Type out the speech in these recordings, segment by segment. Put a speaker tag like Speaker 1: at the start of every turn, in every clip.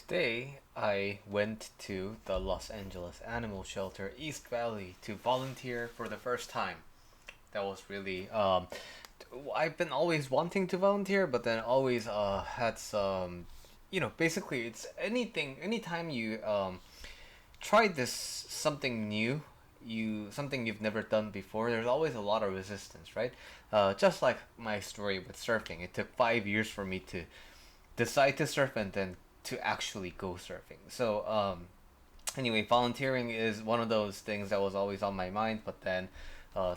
Speaker 1: Today, I went to the Los Angeles Animal Shelter East Valley to volunteer for the first time. That was really I've been always wanting to volunteer, but then always had some, basically it's anytime you try this something new, something you've never done before. There's always a lot of resistance, right? Just like my story with surfing, it took 5 years for me to decide to surf and then to actually go surfing. So anyway, volunteering is one of those things that was always on my mind, but then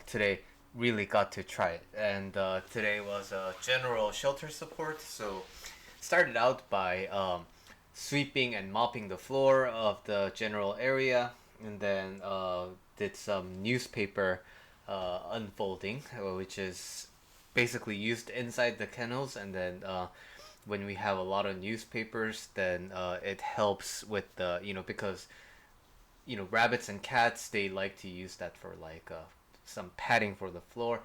Speaker 1: today really got to try it. And today was general shelter support. So started out by sweeping and mopping the floor of the general area, and then did some newspaper unfolding, which is basically used inside the kennels, and then when we have a lot of newspapers, then it helps with the because rabbits and cats, they like to use that for like some padding for the floor.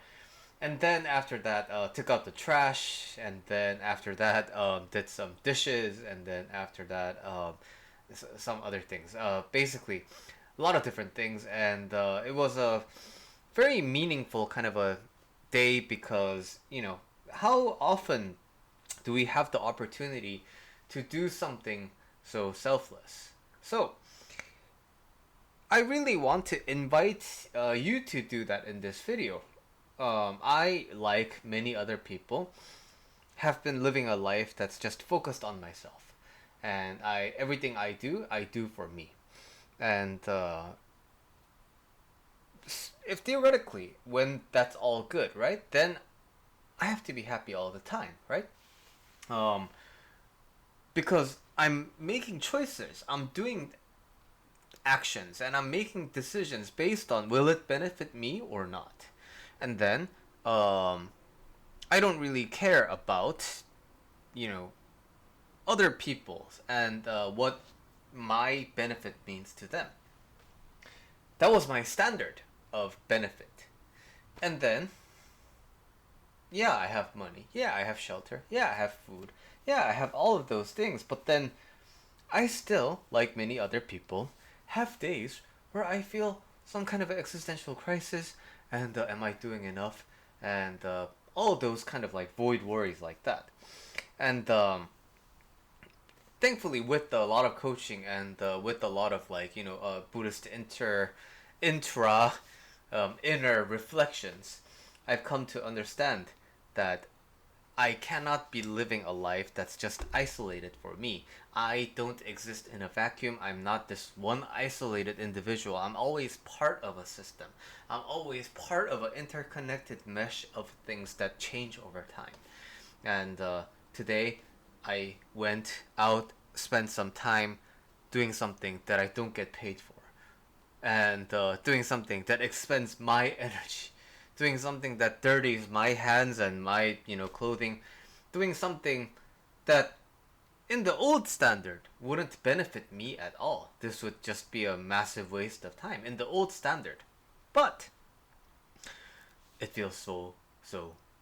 Speaker 1: And then after that, took out the trash, and then after that, did some dishes, and then after that, some other things. Basically, a lot of different things, and it was a very meaningful kind of a day because how often do we have the opportunity to do something so selfless? So I really want to invite you to do that in this video. I, like many other people, have been living a life that's just focused on myself, and everything I do for me. And if theoretically, when that's all good, right, then I have to be happy all the time, right? Um, because I'm making choices, I'm doing actions, and I'm making decisions based on will it benefit me or not. And then I don't really care about you know other people's and what my benefit means to them. That was my standard of benefit. And then, yeah, I have money. Yeah, I have shelter. Yeah, I have food. Yeah, I have all of those things. But then I still, like many other people, have days where I feel some kind of existential crisis, and am I doing enough? And all those kind of like void worries like that. And thankfully, with a lot of coaching and with a lot of like Buddhist intra inner reflections, I've come to understand that I cannot be living a life that's just isolated for me. I don't exist in a vacuum. I'm not this one isolated individual. I'm always part of a system. I'm always part of an interconnected mesh of things that change over time. And today, I went out, spent some time doing something that I don't get paid for, and doing something that expends my energy, doing something that dirties my hands and my clothing, doing something that in the old standard wouldn't benefit me at all. This would just be a massive waste of time in the old standard. But it feels so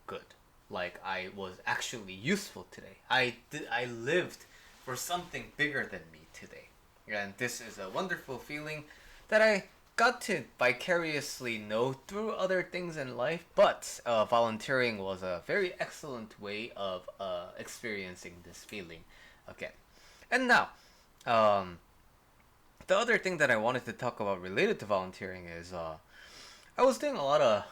Speaker 1: good. Like I was actually useful today. I lived for something bigger than me today. And this is a wonderful feeling that I got to vicariously know through other things in life, but volunteering was a very excellent way of experiencing this feeling again. And now, um, the other thing that I wanted to talk about related to volunteering is I was doing a lot of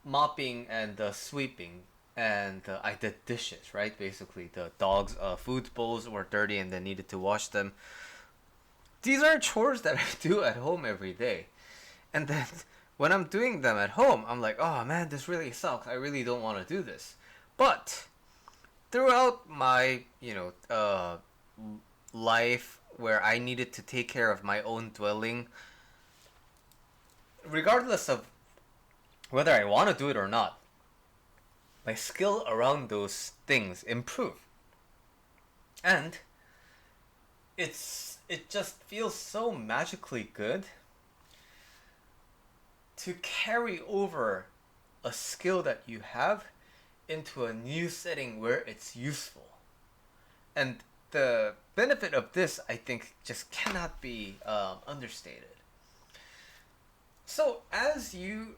Speaker 1: mopping and sweeping, and I did dishes, right? Basically, the dogs' food bowls were dirty and they needed to wash them. These are chores that I do at home every day. And then when I'm doing them at home, I'm like, oh man, this really sucks. I really don't want to do this. But throughout my, life where I needed to take care of my own dwelling, regardless of whether I want to do it or not, my skill around those things improve. And it just feels so magically good to carry over a skill that you have into a new setting where it's useful. And the benefit of this, I think, just cannot be understated. So, as you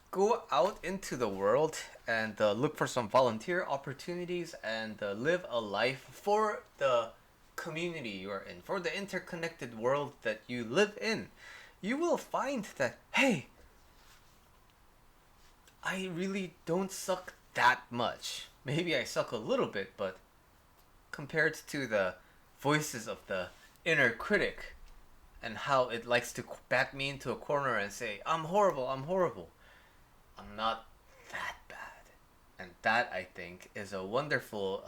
Speaker 1: go out into the world and look for some volunteer opportunities and live a life for the community you're in, for the interconnected world that you live in, you will find that, hey, I really don't suck that much. Maybe I suck a little bit, but compared to the voices of the inner critic and how it likes to back me into a corner and say, I'm horrible, I'm horrible, I'm not that bad. And that, I think, is a wonderful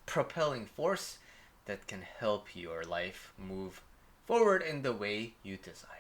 Speaker 1: propelling force that can help your life move forward in the way you desire.